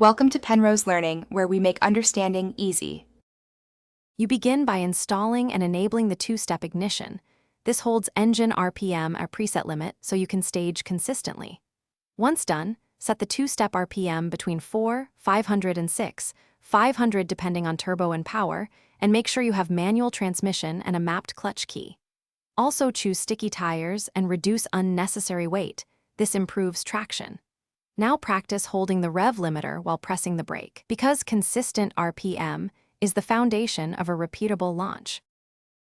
Welcome to Penrose Learning, where we make understanding easy. You begin by installing and enabling the two-step ignition. This holds engine RPM at preset limit so you can stage consistently. Once done, set the two-step RPM between 4, 500 and 6, 500 depending on turbo and power, and make sure you have manual transmission and a mapped clutch key. Also choose sticky tires and reduce unnecessary weight. This improves traction. Now practice holding the rev limiter while pressing the brake, because consistent RPM is the foundation of a repeatable launch.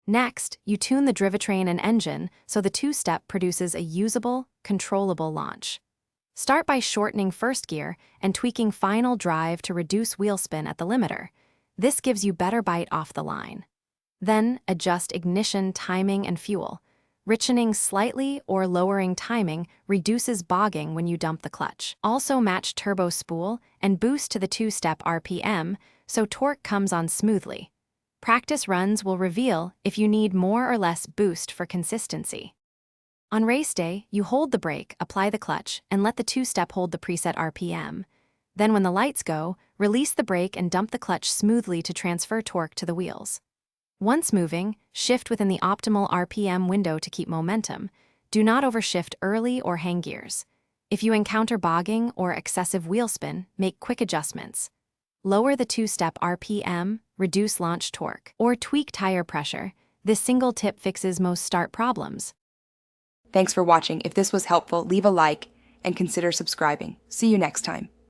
Next, you tune the drivetrain and engine so the two-step produces a usable, controllable launch. Start by shortening first gear and tweaking final drive to reduce wheel spin at the limiter. This gives you better bite off the line. Then adjust ignition, timing, and fuel. Richening slightly or lowering timing reduces bogging when you dump the clutch. Also match turbo spool and boost to the two-step RPM so torque comes on smoothly. Practice runs will reveal if you need more or less boost for consistency. On race day, you hold the brake, apply the clutch, and let the two-step hold the preset RPM. Then when the lights go, release the brake and dump the clutch smoothly to transfer torque to the wheels. Once moving, shift within the optimal RPM window to keep momentum. Do not overshift early or hang gears. If you encounter bogging or excessive wheel spin, make quick adjustments. Lower the two-step RPM, reduce launch torque, or tweak tire pressure. This single tip fixes most start problems. Thanks for watching. If this was helpful, leave a like and consider subscribing. See you next time.